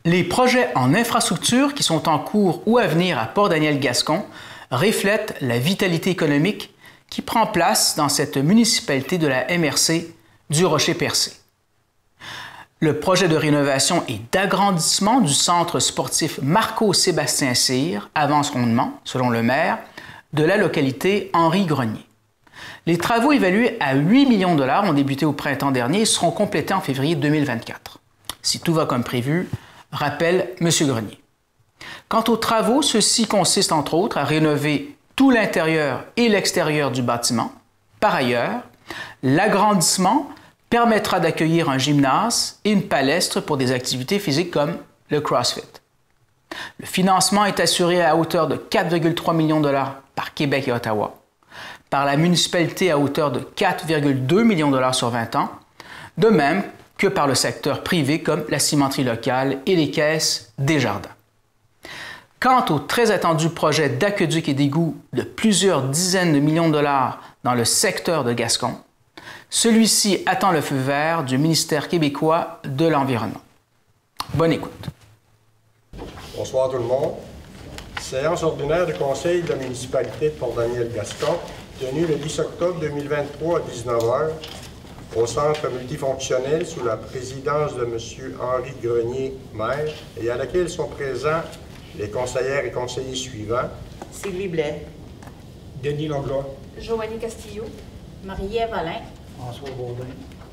Les projets en infrastructure qui sont en cours ou à venir à Port-Daniel-Gascon reflètent la vitalité économique qui prend place dans cette municipalité de la MRC du Rocher-Percé. Le projet de rénovation et d'agrandissement du centre sportif Marco-Sébastien Cyr avance rondement, selon le maire, de la localité Henri Grenier. Les travaux évalués à 8 millions de dollars ont débuté au printemps dernier et seront complétés en février 2024. Si tout va comme prévu, rappelle M. Grenier. Quant aux travaux, ceux-ci consistent entre autres à rénover tout l'intérieur et l'extérieur du bâtiment. Par ailleurs, l'agrandissement permettra d'accueillir un gymnase et une palestre pour des activités physiques comme le CrossFit. Le financement est assuré à hauteur de 4,3 millions de dollars par Québec et Ottawa, par la municipalité à hauteur de 4,2 millions de dollars sur 20 ans, de même que par le secteur privé comme la cimenterie locale et les caisses Desjardins. Quant au très attendu projet d'aqueduc et d'égout de plusieurs dizaines de millions de dollars dans le secteur de Gascon, celui-ci attend le feu vert du ministère québécois de l'Environnement. Bonne écoute. Bonsoir tout le monde. Séance ordinaire du Conseil de la municipalité de Port-Daniel-Gascon, tenue le 10 octobre 2023 à 19h au centre multifonctionnel sous la présidence de M. Henri Grenier, maire, et à laquelle sont présents les conseillères et conseillers suivants. Sylvie Blais. Denis Langlois. Joanie Castillo. Marie-Ève Alain. François Baudin.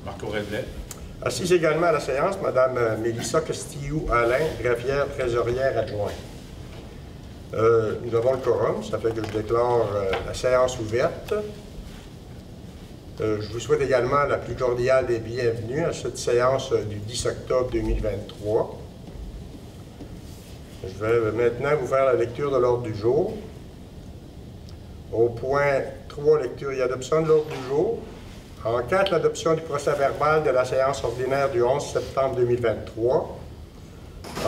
Marco Redlet. Assise également à la séance, Mme Mélissa Castillo-Alain, greffière trésorière adjointe. Nous avons le quorum, ça fait que je déclare la séance ouverte. Je vous souhaite également la plus cordiale des bienvenues à cette séance du 10 octobre 2023. Je vais maintenant vous faire la lecture de l'ordre du jour. Au point 3, lecture et adoption de l'ordre du jour. En 4, l'adoption du procès-verbal de la séance ordinaire du 11 septembre 2023.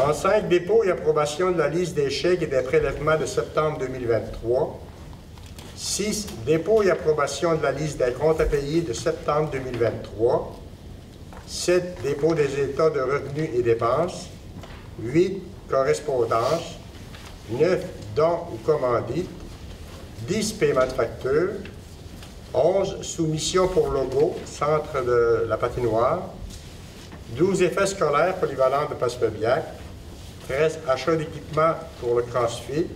En 5, dépôt et approbation de la liste des chèques et des prélèvements de septembre 2023. 6, dépôt et approbation de la liste des comptes à payer de septembre 2023. 7, dépôt des états de revenus et dépenses. 8, correspondance. 9, dons ou commandites. 10, paiement de factures. 11, soumission pour logo, centre de la patinoire. 12, effets scolaires polyvalents de Passepébiac. 13, achat d'équipement pour le CrossFit.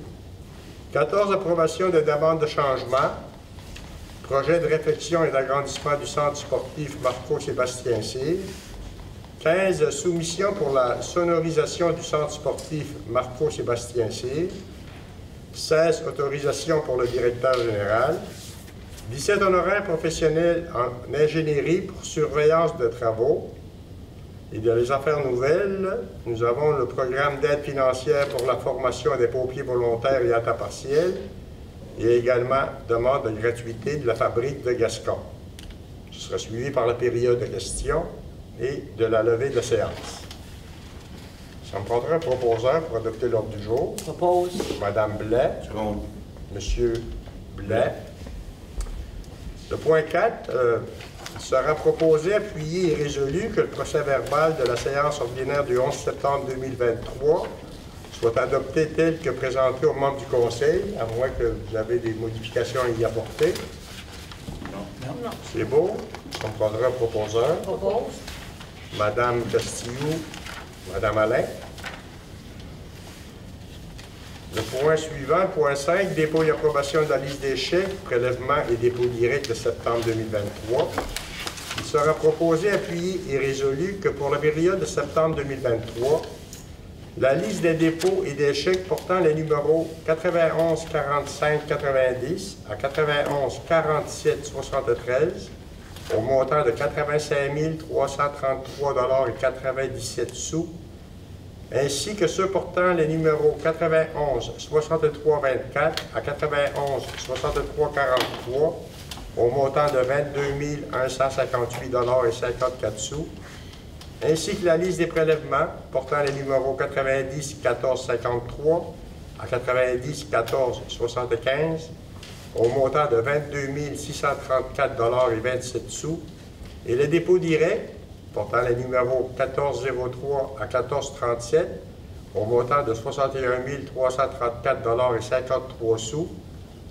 14, approbation de demandes de changement. Projet de réfection et d'agrandissement du centre sportif Marco-Sébastien Cyr. 15, soumission pour la sonorisation du centre sportif Marco-Sébastien Cyr. 16, autorisation pour le directeur général. 17, honoraires professionnels en ingénierie pour surveillance de travaux. Et dans les affaires nouvelles, nous avons le programme d'aide financière pour la formation des pompiers volontaires et à temps partiel, et également demande de gratuité de la fabrique de Gascon. Ce sera suivi par la période de questions et de la levée de séance. Ça me prendra un proposeur pour adopter l'ordre du jour. Propose. Madame Blais. Seconde. Monsieur Blais. Le point 4, sera proposé, appuyé et résolu que le procès-verbal de la séance ordinaire du 11 septembre 2023 soit adopté tel que présenté aux membres du Conseil, à moins que vous avez des modifications à y apporter. Non. C'est beau. On prendra un proposeur. Propose. Madame Castillo, Madame Alain. Le point suivant, point 5, dépôt et approbation de la liste des chèques, prélèvements et dépôts directs de septembre 2023. Il sera proposé, appuyé et résolu que pour la période de septembre 2023, la liste des dépôts et des chèques portant les numéros 91 45 90 à 91 47 73 au montant de 85 333,97 $, ainsi que ceux portant les numéros 91 63 24 à 91 63 43 au montant de 22 158,54 $, ainsi que la liste des prélèvements portant les numéros 90 14 53 à 90 14 75 au montant de 22 634,27 $, Et le dépôt direct, portant les numéros 1403 à 1437, au montant de 61 334,53 $,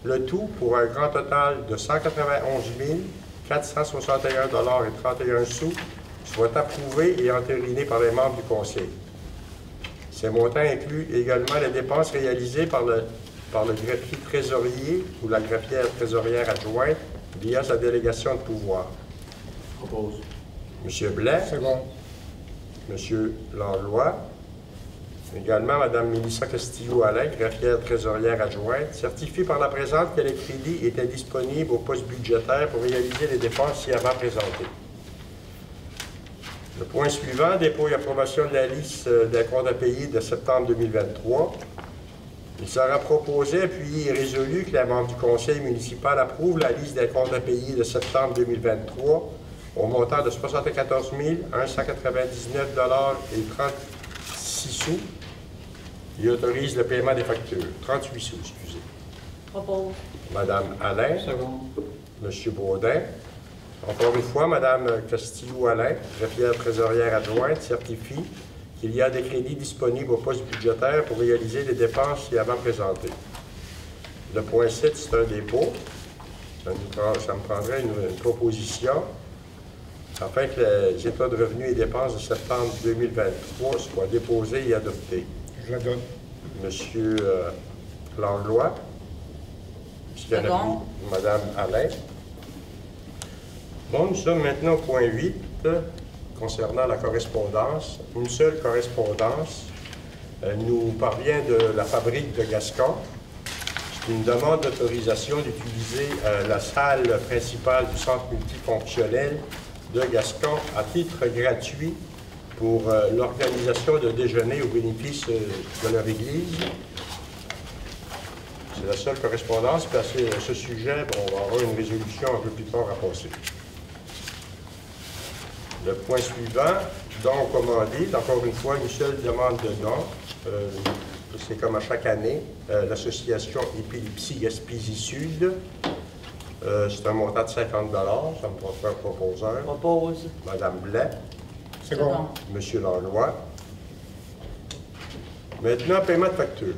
le tout pour un grand total de 191 461,31 $, soit approuvé et entériné par les membres du Conseil. Ces montants incluent également les dépenses réalisées par le greffier trésorier ou la greffière trésorière adjointe via sa délégation de pouvoir. Propose. M. Blais. Second. M. Langlois. Également, Mme Mélissa Castillo-Alain, greffière trésorière adjointe, certifie par la présente que les crédits étaient disponibles au poste budgétaire pour réaliser les dépenses ci-avant présentées. Le point suivant, dépôt et approbation de la liste des comptes à payer de septembre 2023. Il sera proposé, appuyé et résolu que les membres du conseil municipal approuvent la liste des comptes à payer de septembre 2023 au montant de 74 199,36 $. Il autorise le paiement des factures. 38 sous, excusez. Propose. Madame Alain. Second. Monsieur Baudin. Encore une fois, Mme Castillo-Alain, greffière trésorière adjointe, certifie qu'il y a des crédits disponibles au poste budgétaire pour réaliser les dépenses ci-avant présentées. Le point 7, c'est un dépôt. Ça me prendrait une proposition afin que les états de revenus et dépenses de septembre 2023 soient déposés et adoptés. Je la donne. Monsieur Langlois. Monsieur Second. Madame Alain. Bon, nous sommes maintenant au point 8, concernant la correspondance. Une seule correspondance nous parvient de la fabrique de Gascon. C'est une demande d'autorisation d'utiliser la salle principale du centre multifonctionnel de Gascon à titre gratuit pour l'organisation de déjeuner au bénéfice de leur église. C'est la seule correspondance. Puis à ce sujet, bon, on va avoir une résolution un peu plus tard à passer. Le point suivant, dons commandés, encore une fois, une seule demande de dons. C'est comme à chaque année, l'association Épilepsie Gaspésie Sud. C'est un montant de 50 $. Ça me prend un proposeur. Propose. Madame Blais. Second. Monsieur Langlois. Maintenant, paiement de facture.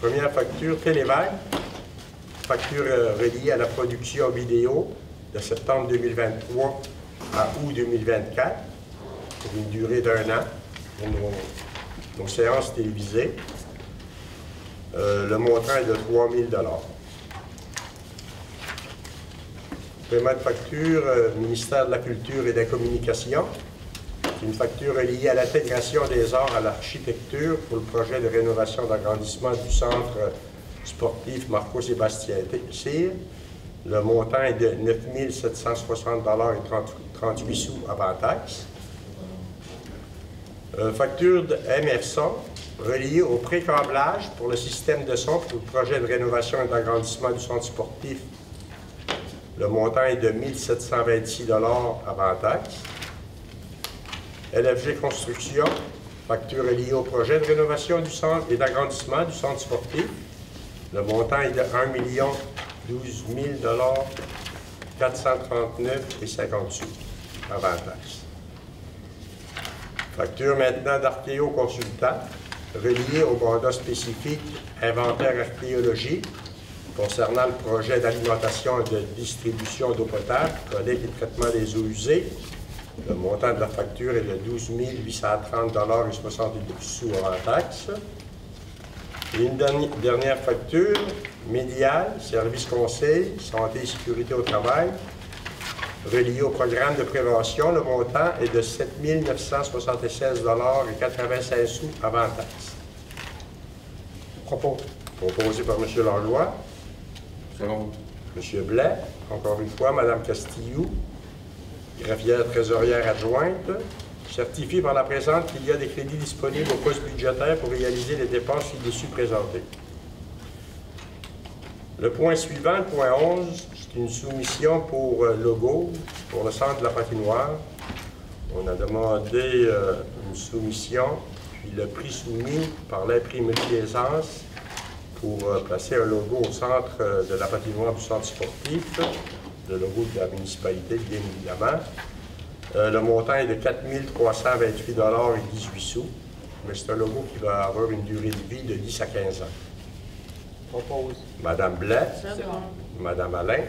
Première facture, Télévague. Facture reliée à la production vidéo de septembre 2023 à août 2024, pour une durée d'1 an, pour nos séances télévisées. Le montant est de 3 000 $. Paiement de facture, ministère de la Culture et des Communications. C'est une facture liée à l'intégration des arts à l'architecture pour le projet de rénovation d'agrandissement du centre sportif Marco-Sébastien Cyr. Le montant est de 9 760,38 $ avant taxe. Facture de Emerson reliée au pré-câblage pour le système de son pour le projet de rénovation et d'agrandissement du centre sportif. Le montant est de 1 726 $ avant taxe. LFG Construction, facture liée au projet de rénovation du centre et d'agrandissement du centre sportif. Le montant est de 1 012 000 439,50 $ avant taxe. Facture maintenant d'Archéo Consultant, reliée au mandat spécifique inventaire archéologique concernant le projet d'alimentation et de distribution d'eau potable, collecte et traitement des eaux usées. Le montant de la facture est de 12 830,68 $ avant taxe. Et une dernière facture, Médial, service conseil, santé et sécurité au travail, relié au programme de prévention. Le montant est de 7 976,96 $ avant taxe. Proposé par M. Langlois. Second. M. Blais, encore une fois, Mme Castillo, greffière trésorière adjointe, certifie par la présente qu'il y a des crédits disponibles au poste budgétaire pour réaliser les dépenses ci-dessus présentées. Le point suivant, le point 11, c'est une soumission pour logo, pour le centre de la patinoire. On a demandé une soumission, puis le prix soumis par l'imprimerie Aisance pour placer un logo au centre de la patinoire du centre sportif. le logo de la municipalité, bien évidemment. Le montant est de 4 328,18 $, mais c'est un logo qui va avoir une durée de vie de 10 à 15 ans. Propose. Madame Blais, Second. Madame Alain.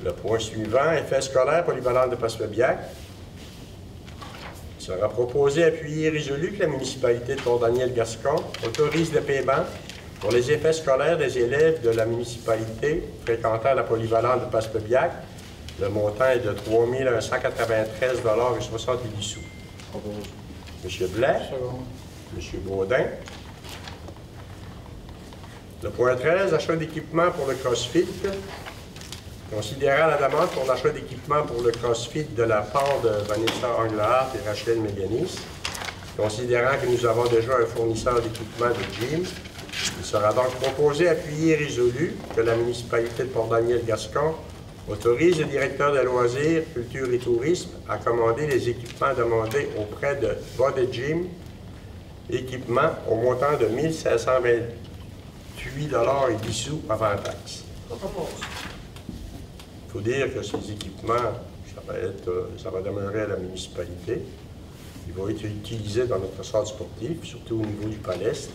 Le point suivant, effet scolaire polyvalent de Passepébiac. Il sera proposé, appuyé et résolu que la municipalité de Port-Daniel-Gascon autorise le paiement pour les effets scolaires des élèves de la municipalité fréquentant la polyvalente de Passepébiac. Le montant est de 3 193,78 $. Propose. M. Blais, Second. M. Baudin. Le point 13, achat d'équipement pour le CrossFit. Considérant la demande pour l'achat d'équipement pour le CrossFit de la part de Vanessa Anglehart et Rachel Méganis, considérant que nous avons déjà un fournisseur d'équipement de gym, il sera donc proposé, appuyé et résolu que la municipalité de Port-Daniel-Gascon autorise le directeur de loisirs, culture et tourisme à commander les équipements demandés auprès de Body Gym, équipement au montant de 1 528,10 $ avant taxe. Propose. Il faut dire que ces équipements, ça va demeurer à la municipalité. Ils vont être utilisés dans notre centre sportif, surtout au niveau du palestre.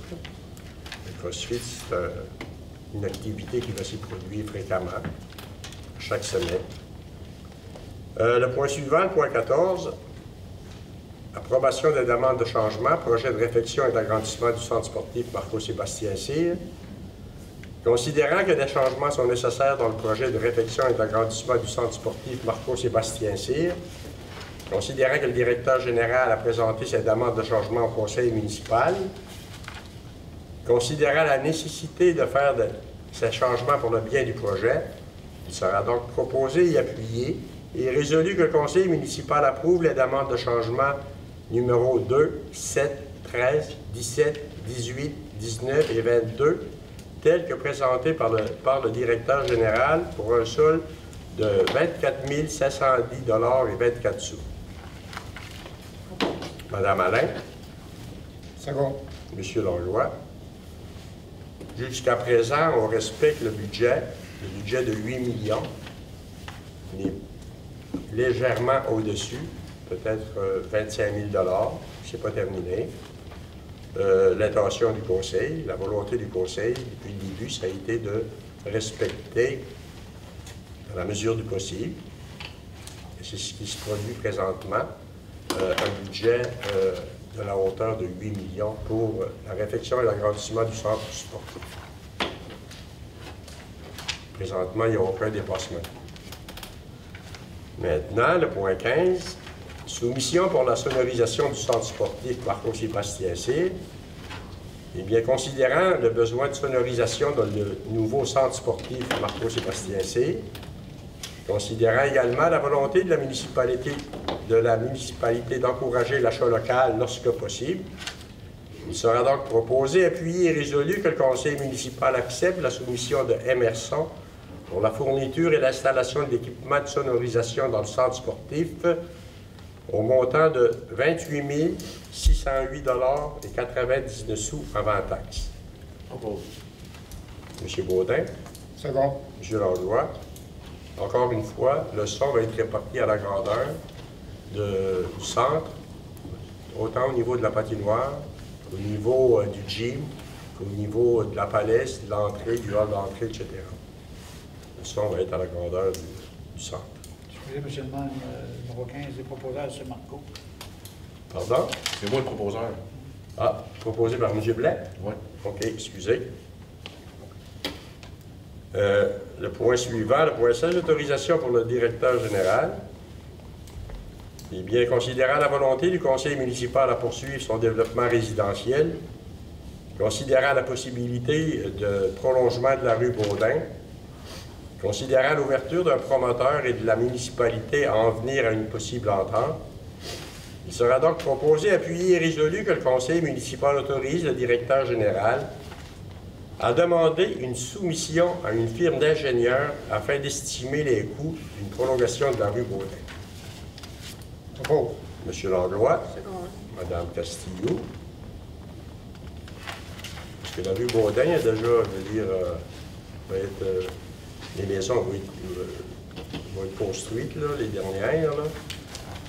Le CrossFit, c'est une activité qui va s'y produire fréquemment, chaque semaine. Le point suivant, le point 14, approbation des demandes de changement, projet de réfection et d'agrandissement du centre sportif Marco-Sébastien Cyr. Considérant que des changements sont nécessaires dans le projet de réfection et d'agrandissement du centre sportif Marco-Sébastien Cyr, considérant que le directeur général a présenté ses demandes de changement au conseil municipal, considérant la nécessité de faire ces changements pour le bien du projet, il sera donc proposé et appuyé et résolu que le conseil municipal approuve les demandes de changement numéro 2, 7, 13, 17, 18, 19 et 22, telles que présentées par le directeur général pour un solde de 24 710,24 $. Madame Alain. Second. Monsieur Langlois. Jusqu'à présent, on respecte le budget de 8 millions. On est légèrement au-dessus, peut-être 25 000 $. Ce n'est pas terminé. L'intention du conseil, la volonté du conseil, depuis le début, ça a été de respecter, dans la mesure du possible, et c'est ce qui se produit présentement, un budget de la hauteur de 8 millions pour la réfection et l'agrandissement du centre sportif. Présentement, il n'y a aucun dépassement. Maintenant, le point 15, soumission pour la sonorisation du centre sportif Marco-Sébastien Cyr. Eh bien, considérant le besoin de sonorisation dans le nouveau centre sportif Marco-Sébastien Cyr, considérant également la volonté de la municipalité d'encourager l'achat local lorsque possible, il sera donc proposé, appuyé et résolu que le conseil municipal accepte la soumission de Emerson pour la fourniture et l'installation d'équipements de sonorisation dans le centre sportif au montant de 28 608,99 $ avant taxe. Propose. M. Baudin. Second. M. Langlois. Encore une fois, le son va être réparti à la grandeur du centre, autant au niveau de la patinoire, au niveau du gym, qu'au niveau de la palestre, de l'entrée, du hall d'entrée, etc. Le son va être à la grandeur du centre. Excusez, M. le maire, numéro 15, les proposeurs, M. Marco. Pardon? C'est moi le proposeur. Ah, proposé par M. Blais? Oui. OK, excusez. Le point suivant, le point 16, l'autorisation pour le directeur général. Eh bien, considérant la volonté du conseil municipal à poursuivre son développement résidentiel, considérant la possibilité de prolongement de la rue Baudin, considérant l'ouverture d'un promoteur et de la municipalité à en venir à une possible entente, il sera donc proposé, appuyé et résolu que le conseil municipal autorise le directeur général à demander une soumission à une firme d'ingénieurs afin d'estimer les coûts d'une prolongation de la rue Baudin. Propose. M. Langlois, Second. Mme Castillo. Parce que la rue Baudin a déjà, je veux dire, va être Les maisons vont être construites, là, les dernières. Là.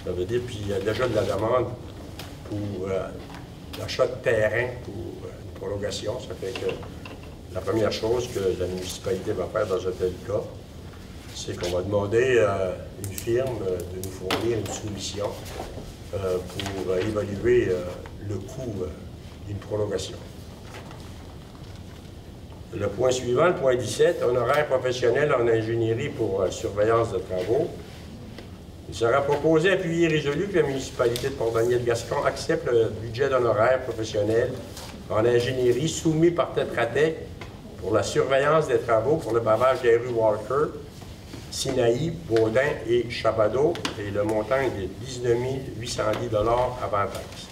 Ça veut dire, puis il y a déjà de la demande pour l'achat de terrain pour une prolongation. Ça fait que la première chose que la municipalité va faire dans un tel cas, c'est qu'on va demander à une firme de nous fournir une soumission pour évaluer le coût d'une prolongation. Le point suivant, le point 17, honoraires professionnels en ingénierie pour surveillance de travaux. Il sera proposé, appuyé et résolu que la municipalité de Port-Daniel-Gascon accepte le budget d'honoraires professionnels en ingénierie soumis par Tetra Tech pour la surveillance des travaux pour le pavage des rues Walker, Sinaï, Baudin et Chabado, et le montant est de 19 810 $ avant taxe.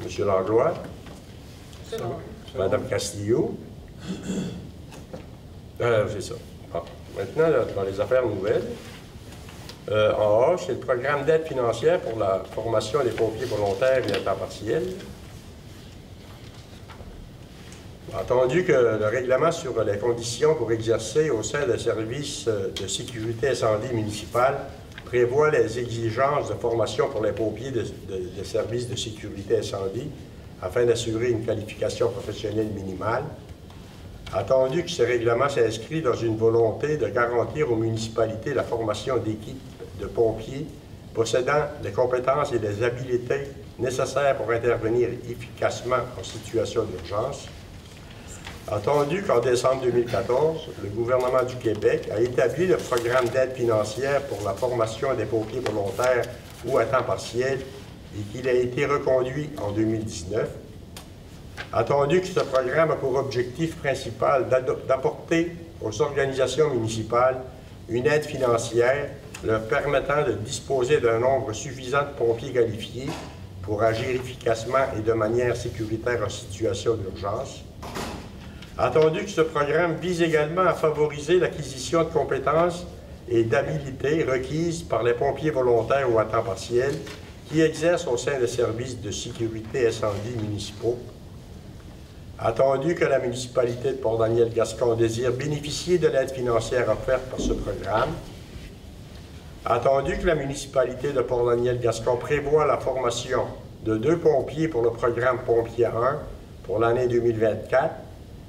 Monsieur Langlois. C'est bon. Madame Castillo. C'est ça. Bon. Maintenant, là, dans les affaires nouvelles, en A, c'est le programme d'aide financière pour la formation des pompiers volontaires et à temps partiel. Entendu que le règlement sur les conditions pour exercer au sein des services de sécurité incendie municipale prévoit les exigences de formation pour les pompiers des services de sécurité incendie afin d'assurer une qualification professionnelle minimale. Attendu que ce règlement s'inscrit dans une volonté de garantir aux municipalités la formation d'équipes de pompiers possédant les compétences et les habiletés nécessaires pour intervenir efficacement en situation d'urgence. Attendu qu'en décembre 2014, le gouvernement du Québec a établi le programme d'aide financière pour la formation des pompiers volontaires ou à temps partiel et qu'il a été reconduit en 2019. Attendu que ce programme a pour objectif principal d'apporter aux organisations municipales une aide financière leur permettant de disposer d'un nombre suffisant de pompiers qualifiés pour agir efficacement et de manière sécuritaire en situation d'urgence. Attendu que ce programme vise également à favoriser l'acquisition de compétences et d'habilités requises par les pompiers volontaires ou à temps partiel qui exercent au sein des services de sécurité incendie municipaux. Attendu que la municipalité de Port-Daniel-Gascon désire bénéficier de l'aide financière offerte par ce programme. Attendu que la municipalité de Port-Daniel-Gascon prévoit la formation de 2 pompiers pour le programme Pompier 1 pour l'année 2024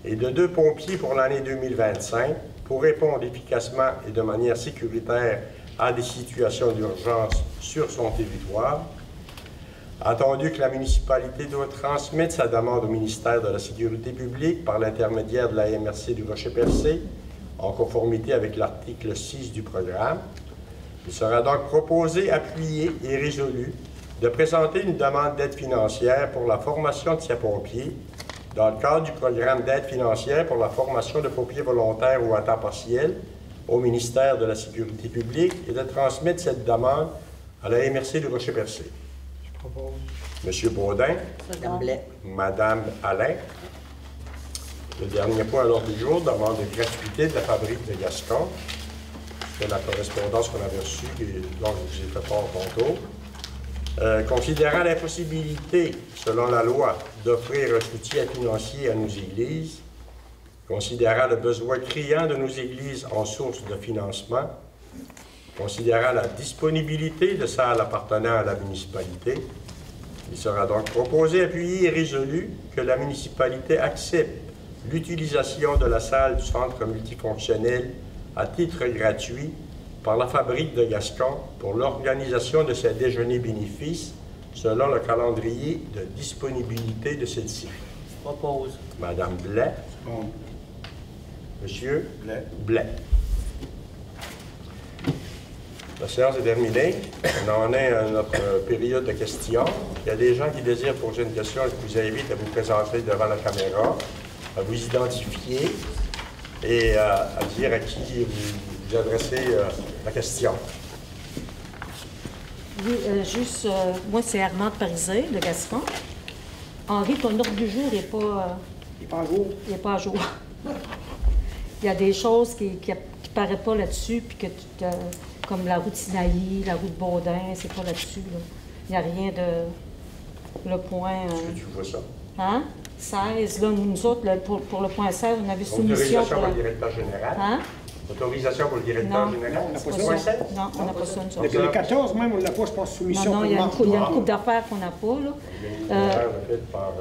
et de 2 pompiers pour l'année 2025 pour répondre efficacement et de manière sécuritaire à des situations d'urgence sur son territoire. Attendu que la municipalité doit transmettre sa demande au ministère de la Sécurité publique par l'intermédiaire de la MRC du Rocher-Percé, en conformité avec l'article 6 du programme, il sera donc proposé, appuyé et résolu de présenter une demande d'aide financière pour la formation de ces pompiers dans le cadre du programme d'aide financière pour la formation de pompiers volontaires ou à temps partiel au ministère de la Sécurité publique et de transmettre cette demande à la MRC du Rocher-Percé. Je propose. Monsieur Baudin. Madame Blais. Madame Alain. Le dernier point à l'ordre du jour, demande de gratuité de la fabrique de Gascon. C'est la correspondance qu'on avait reçue et dont je vous ai fait part tantôt. Considérant l'impossibilité, selon la loi, d'offrir un soutien financier à nos églises, considérant le besoin criant de nos églises en source de financement, considérant la disponibilité de salles appartenant à la municipalité, il sera donc proposé, appuyé et résolu que la municipalité accepte l'utilisation de la salle du centre multifonctionnel à titre gratuit par la fabrique de Gascon pour l'organisation de ses déjeuners bénéfices selon le calendrier de disponibilité de celle-ci. Je propose. Madame Blais. Bon. Monsieur Blais. Blais. La séance est terminée. On en est à notre période de questions. Il y a des gens qui désirent poser une question. Je vous invite à vous présenter devant la caméra, à vous identifier et à dire à qui vous adressez la question. Oui, moi, c'est Armande Parisé, de Gascon. Henri, ton ordre du jour n'est pas... Il est pas à jour. il n'est pas à jour. Il y a des choses qui ne paraissent pas là-dessus, puis que comme la route Sinaï, la route Baudin, c'est pas là-dessus. Là. Il n'y a rien de... Le point... Est-ce que tu vois ça? Hein? 16. Là, nous autres, là, pour le point 16, on avait soumission Autorisation pour pour la... le directeur général. Hein? Autorisation pour le directeur Non. général. On n'a pas C'est ça. pas Point ça. 16? Non, on n'a pas ça, nous Depuis autres. le 14, même, on l'a pas, je pense, soumission Non, il y a pour une, marche. il y a une coupe d'affaires qu'on n'a pas, là. Les erreurs faites par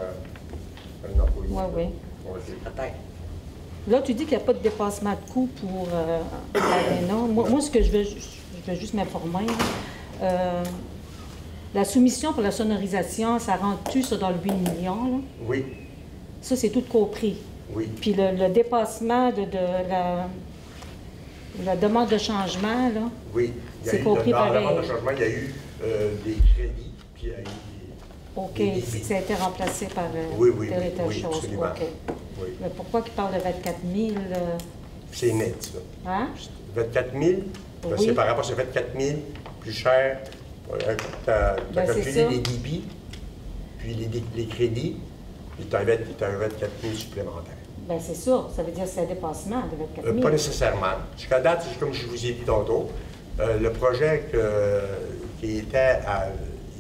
un employé. Oui, oui. OK. Peut-être. Là, tu dis qu'il n'y a pas de dépassement de coût pour l'ARENA. Moi, ce que je veux juste m'informer, la soumission pour la sonorisation, ça rentre-tu ça dans le 8 millions? Là? Oui, Ça, c'est tout compris. oui. Puis le dépassement de la demande de changement, là, Oui. Il y a C'est eu, compris dans la pareil. demande de changement, il y a eu des crédits, puis il y a eu OK, des débits. ça a été remplacé par Oui, oui, telle et oui, telle oui, chose. absolument. OK. Oui. Mais pourquoi qu'il parle de 24 000? C'est net, ça. Hein? 24 000, ben, Oui. c'est par rapport à ces 24 000, plus cher. Tu as Ben, c'est calculé ça. les débits, puis les crédits, puis tu as 24 000 supplémentaires. Bien, c'est ça. Ça veut dire que c'est un dépassement de 24 000. Pas nécessairement. Jusqu'à date, comme je vous ai dit tantôt, le projet qui était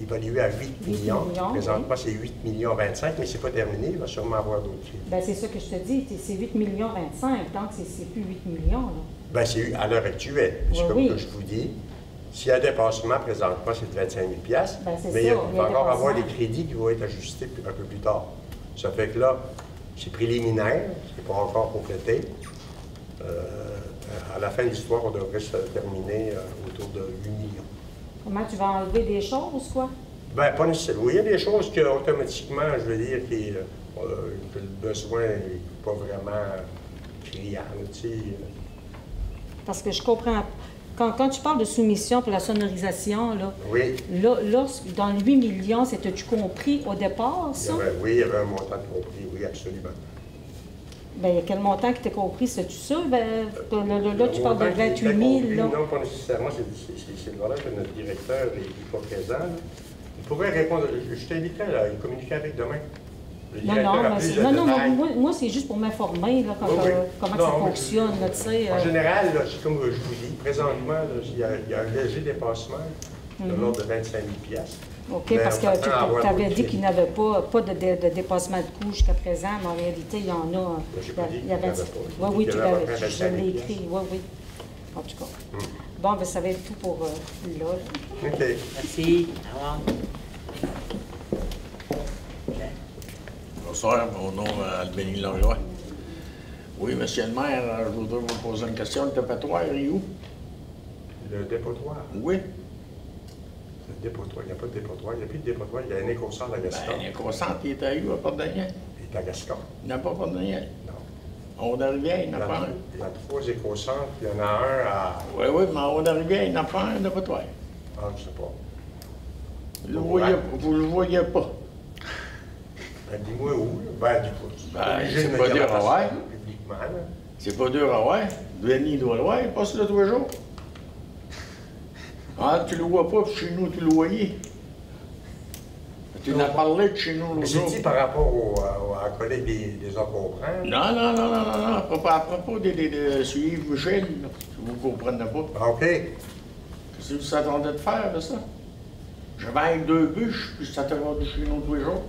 évalué à 8 millions, millions, présentement c'est 8 millions 25, mais c'est pas terminé, il va sûrement avoir d'autres crédits. Bien, c'est ça que je te dis. C'est 8 millions 25, donc c'est plus 8 millions. Là. Ben, c'est à l'heure actuelle. C'est Oui, comme oui. que je vous dis. S'il y a un dépassement, présentement, c'est de 25 000 Ben, c'est mais ça, il il y a va encore avoir des dépassement. crédits qui vont être ajustés un peu plus tard. Ça fait que là, c'est préliminaire, c'est pas encore complété. À la fin de l'histoire, on devrait se terminer autour de 8 millions. Comment tu vas enlever des choses, quoi? Ben, pas nécessairement. Oui, il y a des choses que, automatiquement, je veux dire, que le besoin n'est pas vraiment criant, tu sais. Parce que je comprends. Quand tu parles de soumission pour la sonorisation, là, Oui, dans le 8 millions, c'était-tu compris au départ, ça? il y avait un montant de compris, oui, absolument. Bien, quel montant qui était compris, c'est-tu ça? Ben, là, tu parles de 28 000, là. Non, pas nécessairement. C'est le que notre directeur n'est pas présent. Là. Il pourrait répondre. Je t'inviterai à communiquer avec demain. Le directeur a plus de Non, détails. moi c'est juste pour m'informer, là, Oui, oui. comment Non, ça mais fonctionne, là, tu sais. En général, là, c'est comme je vous dis, présentement, là, il y a un léger dépassement de l'ordre de 25 000 OK, Mais parce on que s'attend à avoir tu avais d'autres dit qu'il n'y avait pas de dépassement de coût jusqu'à présent, mais en réalité, il y en a. j'ai pas dit Il y avait qu'il n'y en avait pas. Oui, oui, J'ai dit tu qu'il y en avait l'avais. à peu près Je l'ai 25 000 écrit, oui, oui. En tout cas. Bon, ben, ça va être tout pour là. OK. Merci. Au revoir. Bonsoir, mon nom est Albéni Langlois. Oui, monsieur le maire, je voudrais vous poser une question. Le dépotoir est où? Le dépotoir. Oui. Le dépotoir. Il n'y a pas de dépotoir. Il n'y a plus de dépotoir. Il y a un éco-centre à Gaston. Ben, le consent, il est à où, à Port-Daniel? Il est à Gaston. Il n'y a pas Port-Daniel. Non. En Haut-de-Rivière, il n'y en a pas un. Il y a 3 éco-centres. Il y en a un à. Oui, oui, mais en Haut-de-Rivière, il n'y en a pas un dépotoir. Ah, je sais pas. Vous le voyez pas. Ben, dis-moi où, là. Ben, du coup, Ben, obligé c'est de me pas dire dur la à voir. façon publiquement, là. C'est pas dur à voir. Denis doit le voir, il passe là tous les jours. Ah, tu le vois pas, puis chez nous, tu le voyais. Tu en as parlé de chez nous l'autre J'ai jour. dit par rapport à la collègue des encombrants. Non, à propos de suivre Michel, là, si vous ne comprenez pas. Ah, OK. Qu'est-ce que vous attendez de faire de ça? Je vais avec 2 bûches, puis ça te va de chez nous tous les jours.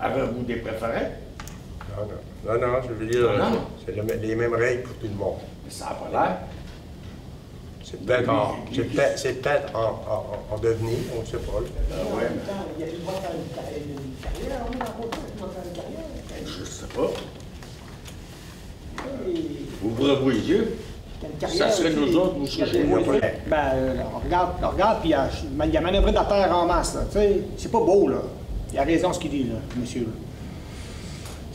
Avez-vous des préférés? Non, je veux dire, Non. c'est les mêmes règles pour tout le monde. Mais ça n'a pas l'air. C'est peut-être en devenir, on ne sait pas. Là. Ah ouais, mais je sais pas. Ouvrez vos yeux. Ça serait nous autres, vous serez chez moi. On regarde, puis il y a manœuvré de la terre en masse, là. Tu sais, c'est pas beau, là. Il a raison ce qu'il dit, là, monsieur. Là.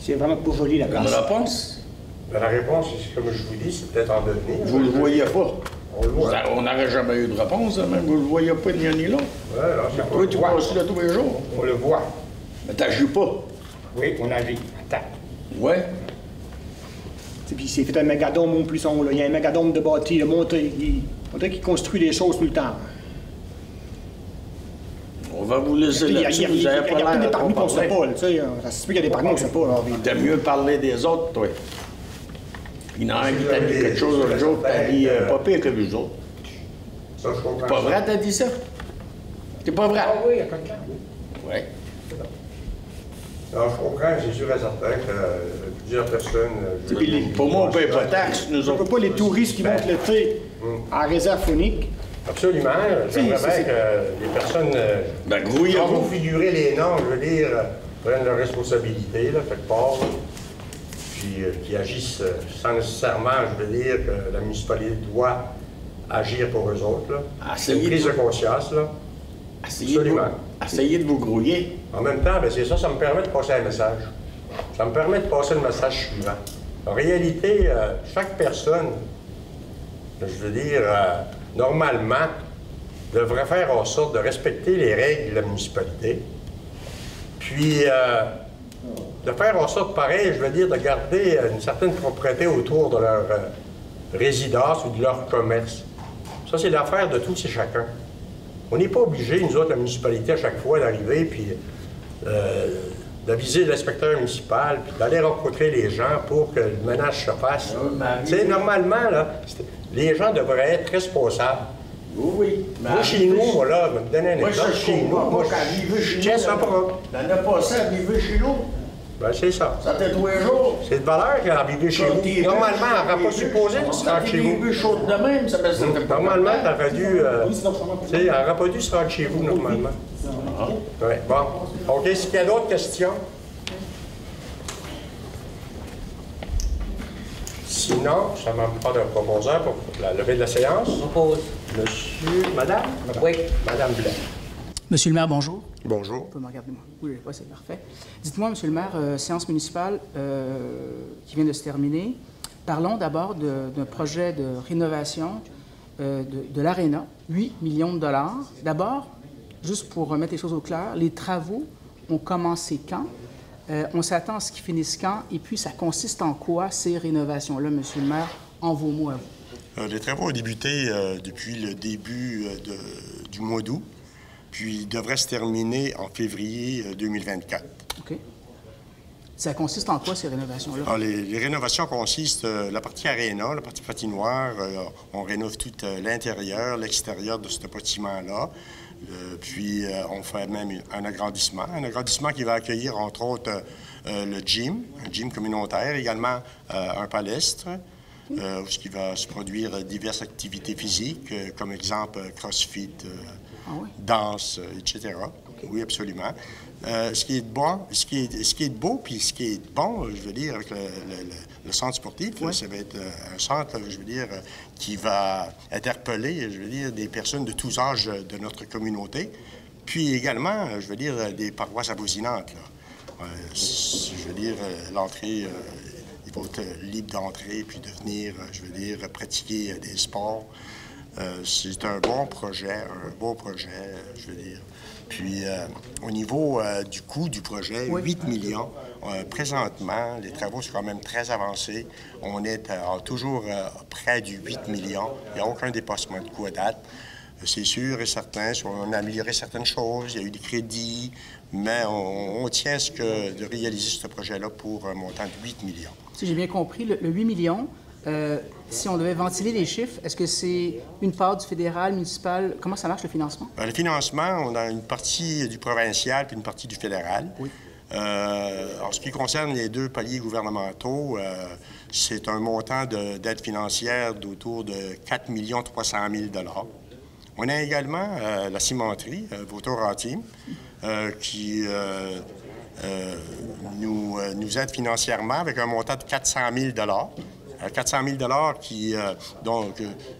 C'est vraiment pas joli, la Comme place. réponse, Ben, la réponse, comme je vous dis, c'est peut-être en devenir. vous le voyez pas. On le voit. On n'aurait jamais eu de réponse, hein, même vous le voyez pas ni un ni l'autre. Ouais, là, c'est pas Toi, tu le voit. passes là tous les jours. On le voit. Mais t'agis pas. Oui, on agit. Attends. Ouais. Puis il s'est fait un mégadome au Plisson, là. Il y a un mégadome de bâti, de monté. On dirait qu'il construit des choses tout le temps. On va vous laisser Il y a là-dessus, vous peut-être n'avez pas des l'air permis à qu'on ne sait parler. pas, là, tu sais. Ça se peut qu'il y a des permis qu'on ne sait pas, là. T'aimes mieux parler des autres, toi. Il y en a un qui t'a dit quelque chose l'autre jour, t'as dit pas pire que les autres. Ça, je comprends. Pas vrai, t'as dit ça? C'est pas vrai? oui, il y a quelqu'un. Ouais. Alors, je comprends, c'est sûr et certain que plusieurs personnes... Pour moi, on ne paye pas de taxes, nous On ne autres. peut pas les touristes qui montent l'été en réserve phonique. Absolument. J'aimerais bien que les personnes... Ben, quand grouillez-vous. vous figurez les noms, je veux dire, prennent leurs responsabilités, là, quelque part, là, puis qui agissent sans nécessairement, je veux dire, que la municipalité doit agir pour eux autres, là. C'est une prise de conscience, là. Essayez de vous grouiller. En même temps, ben, c'est ça, ça me permet de passer un message. Ça me permet de passer le message suivant. En réalité, chaque personne, je veux dire, normalement, devrait faire en sorte de respecter les règles de la municipalité, puis de faire en sorte, pareil, je veux dire, de garder une certaine propreté autour de leur résidence ou de leur commerce. Ça, c'est l'affaire de tous et chacun. On n'est pas obligé, nous autres, la municipalité, à chaque fois, d'arriver puis d'aviser l'inspecteur municipal, puis d'aller rencontrer les gens pour que le ménage se fasse. Tu sais, normalement, là, les gens devraient être responsables. Oui. Moi, chez nous, moi, là, je vais te donner un Moi, exemple. je Chez nous, moi, je tiens ça propre. L'année passée, à vivre chez nous, Ben, c'est ça. ça fait 3 jours. C'est de valeur qu'à vivre chez vous. Normalement, on n'aurait pas supposé de se rendre chez vous. Des bûches chaudes de même, ça fait pas. Normalement, t'aurais dû... tu sais, on n'aurait pas dû se rendre chez vous, normalement. Oui, bon. OK, est-ce qu'il y a d'autres questions? Sinon, ça m'en prend un proposeur pour la levée de la séance. Propose. Monsieur, madame? Oui. Madame Blais. Monsieur le maire, bonjour. Bonjour. Vous pouvez me regarder, moi. Oui, c'est parfait. Dites-moi, Monsieur le maire, séance municipale qui vient de se terminer. Parlons d'abord d'un projet de rénovation de l'Arena, 8 millions de dollars. D'abord, juste pour remettre les choses au clair, les travaux ont commencé quand? On s'attend à ce qu'ils finissent quand? Et puis, ça consiste en quoi, ces rénovations-là, Monsieur le maire, en vos mots à vous? Les travaux ont débuté depuis le début du mois d'août, puis devraient se terminer en février 2024. OK. Ça consiste en quoi, ces rénovations-là? Alors, les rénovations consistent, la partie aréna, la partie patinoire, on rénove tout l'intérieur, l'extérieur de ce bâtiment-là. Puis, on fait même un agrandissement qui va accueillir, entre autres, le gym, un gym communautaire, également un palestre, où il va se produire diverses activités physiques, comme exemple crossfit, danse, etc. Okay. Oui, absolument. Ce qui est bon, ce qui est beau, puis ce qui est bon, je veux dire, avec le centre sportif, oui. Ça va être un centre, je veux dire, qui va interpeller, je veux dire, des personnes de tous âges de notre communauté, puis également, je veux dire, des paroisses avoisinantes. Je veux dire, l'entrée, il va être libre d'entrer, puis de venir, je veux dire, pratiquer des sports. C'est un bon projet, je veux dire. Puis, au niveau du coût du projet, 8 millions. Présentement, les travaux sont quand même très avancés. On est toujours près du 8 millions. Il n'y a aucun dépassement de coût à date. C'est sûr et certain, on a amélioré certaines choses, il y a eu des crédits, mais on tient à ce de réaliser ce projet-là pour un montant de 8 millions. Si j'ai bien compris, le 8 millions, si on devait ventiler les chiffres, est-ce que c'est une part du fédéral, municipal? Comment ça marche, le financement? Le financement, on a une partie du provincial puis une partie du fédéral. Oui. En ce qui concerne les deux paliers gouvernementaux, c'est un montant d'aide financière d'autour de 4 300 000 $. On a également la cimenterie, Votorantim, qui nous aide financièrement avec un montant de 400 000 $. 400 000 $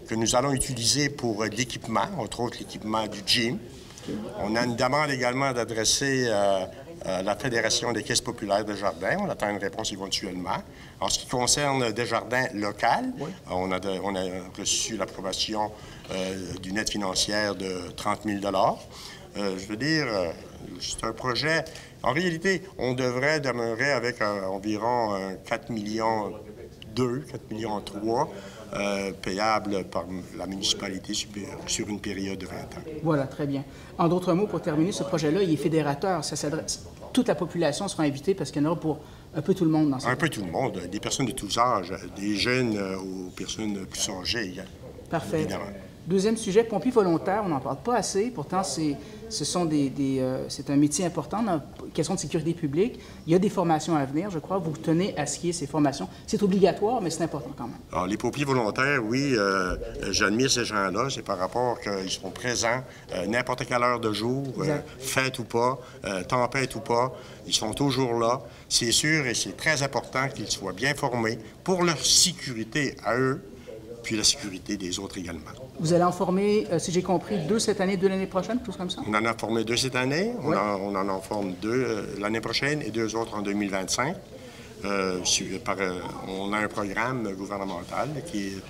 que nous allons utiliser pour l'équipement, entre autres l'équipement du gym. On a une demande également d'adresser à la Fédération des caisses populaires de Jardins. On attend une réponse éventuellement. En ce qui concerne Desjardins local, oui. on a reçu l'approbation d'une aide financière de 30 000 $. Je veux dire, c'est un projet... En réalité, on devrait demeurer avec environ 4 millions 4 millions 3, payables par la municipalité sur une période de 20 ans. Voilà, très bien. En d'autres mots, pour terminer, ce projet-là, il est fédérateur. Toute la population sera invitée parce qu'il y en aura pour un peu tout le monde dans ça. Un peu tout le monde, des personnes de tous âges, des jeunes aux personnes plus âgées. Parfait. Évidemment. Deuxième sujet, pompiers volontaires, on n'en parle pas assez. Pourtant, c'est un métier important dans la question de sécurité publique. Il y a des formations à venir, je crois. Vous tenez à ce qu'il y ait ces formations. C'est obligatoire, mais c'est important quand même. Alors, les pompiers volontaires, oui, j'admire ces gens-là. C'est par rapport qu'ils seront présents n'importe quelle heure de jour, fête ou pas, tempête ou pas. Ils sont toujours là. C'est sûr et c'est très important qu'ils soient bien formés pour leur sécurité à eux, puis la sécurité des autres également. Vous allez en former, si j'ai compris, 2 cette année, 2 l'année prochaine, tout comme ça? On en a formé 2 cette année. Oui. On en forme 2 l'année prochaine et 2 autres en 2025. On a un programme gouvernemental qui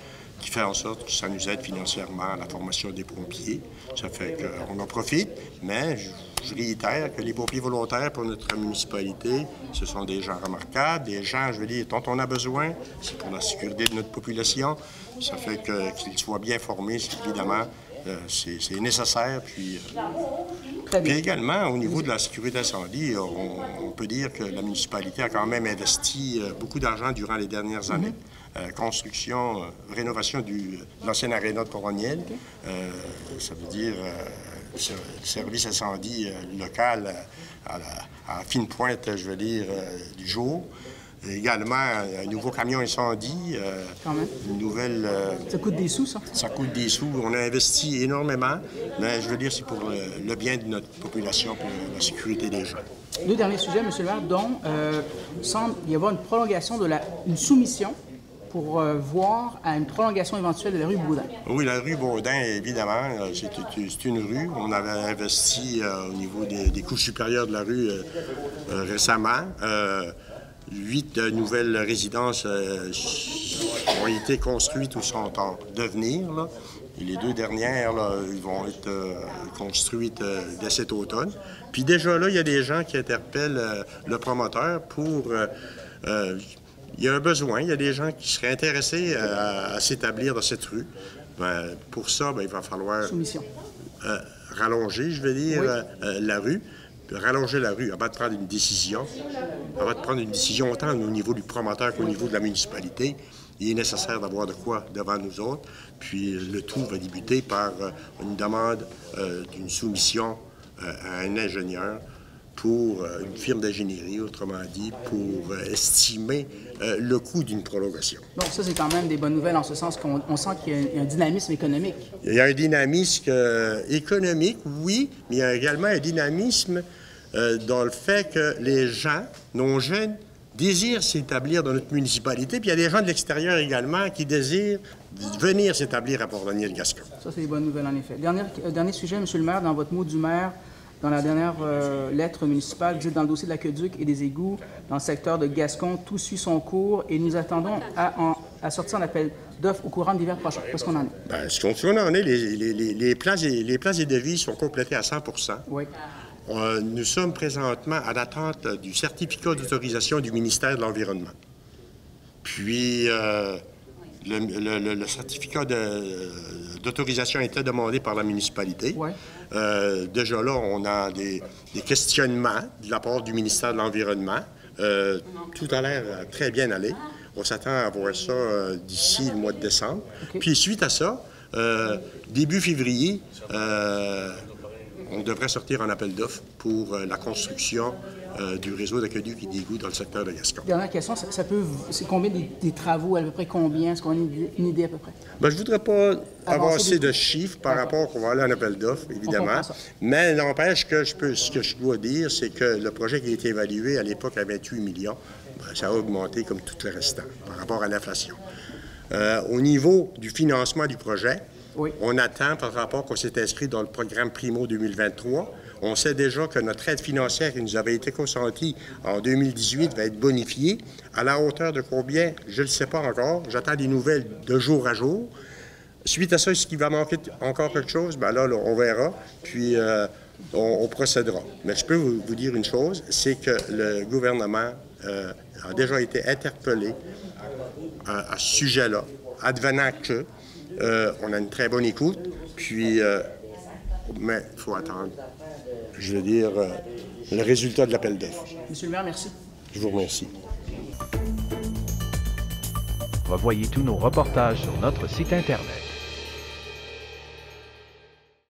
fait en sorte que ça nous aide financièrement à la formation des pompiers. Ça fait qu'on en profite, mais je réitère que les pompiers volontaires pour notre municipalité, ce sont des gens remarquables, des gens, je veux dire, dont on a besoin. C'est pour la sécurité de notre population. Ça fait qu'ils soient bien formés, évidemment. C'est nécessaire. Puis également, au niveau de la sécurité d'incendie, on peut dire que la municipalité a quand même investi beaucoup d'argent durant les dernières années. Construction, rénovation de l'ancienne aréna de Coroniel. Ça veut dire service incendie local à la fine pointe, je veux dire, du jour. Également, un nouveau camion incendie, une nouvelle... Ça coûte des sous, ça? Ça coûte des sous. On a investi énormément, mais je veux dire, c'est pour le bien de notre population, pour la sécurité des gens. 2 derniers sujets, M. le maire, dont semble y avoir une prolongation une soumission pour voir à une prolongation éventuelle de la rue Baudin. Oui, la rue Baudin, évidemment, c'est une rue. On avait investi au niveau des couches supérieures de la rue récemment. 8 nouvelles résidences ont été construites ou sont en devenir. Là. Et les 2 dernières, là, ils vont être construites dès cet automne. Puis déjà là, il y a des gens qui interpellent le promoteur pour... il y a un besoin, il y a des gens qui seraient intéressés à s'établir dans cette rue. Ben, pour ça, ben, il va falloir rallonger, je veux dire, la rue. Rallonger la rue avant de prendre une décision. Avant de prendre une décision autant au niveau du promoteur qu'au niveau de la municipalité, il est nécessaire d'avoir de quoi devant nous autres. Puis le tout va débuter par une demande d'une soumission à un ingénieur pour une firme d'ingénierie, autrement dit, pour estimer le coût d'une prolongation. Donc ça, c'est quand même des bonnes nouvelles en ce sens qu'on sent qu'il y a un dynamisme économique. Il y a un dynamisme économique, oui, mais il y a également un dynamisme dans le fait que les gens, nos jeunes, désirent s'établir dans notre municipalité. Puis il y a des gens de l'extérieur également qui désirent venir s'établir à Port-Daniel-Gascon. Ça, c'est des bonnes nouvelles, en effet. Dernier sujet, M. le maire, dans votre mot du maire, dans la dernière lettre municipale, vous dites dans le dossier de l'aqueduc et des égouts, dans le secteur de Gascon, tout suit son cours et nous attendons à sortir un appel d'offres au courant de l'hiver prochain. Qu'est-ce qu'on en est? Bien, ce qu'on en est, les places et devis sont complétés à 100 %. Oui. Nous sommes présentement à l'attente du certificat d'autorisation du ministère de l'Environnement. Puis, le certificat d'autorisation a été demandé par la municipalité. Ouais. Déjà là, on a des questionnements de la part du ministère de l'Environnement. Tout a l'air très bien allé. On s'attend à voir ça d'ici le mois de décembre. Okay. Puis suite à ça, début février, on devrait sortir un appel d'offres pour la construction du réseau d'aqueduc et d'égouts dans le secteur de Gascon. Dernière question, c'est combien des travaux, à peu près combien? Est-ce qu'on a une idée à peu près? Bien, je ne voudrais pas avoir assez de chiffres par rapport qu'on va aller à un appel d'offres, évidemment. Mais n'empêche que ce que je dois dire, c'est que le projet qui a été évalué à l'époque à 28 millions, bien, ça a augmenté comme tout le restant par rapport à l'inflation. Au niveau du financement du projet, oui. On attend par rapport qu'on s'est inscrit dans le programme Primo 2023. On sait déjà que notre aide financière qui nous avait été consentie en 2018 va être bonifiée. À la hauteur de combien? Je ne le sais pas encore. J'attends des nouvelles de jour à jour. Suite à ça, est-ce qu'il va manquer encore quelque chose? Bien là, on verra, puis on procédera. Mais je peux vous dire une chose, c'est que le gouvernement a déjà été interpellé à ce sujet-là, advenant que on a une très bonne écoute, puis, mais il faut attendre, je veux dire, le résultat de l'appel d'offres. Monsieur le maire, merci. Je vous remercie. Revoyez tous nos reportages sur notre site Internet.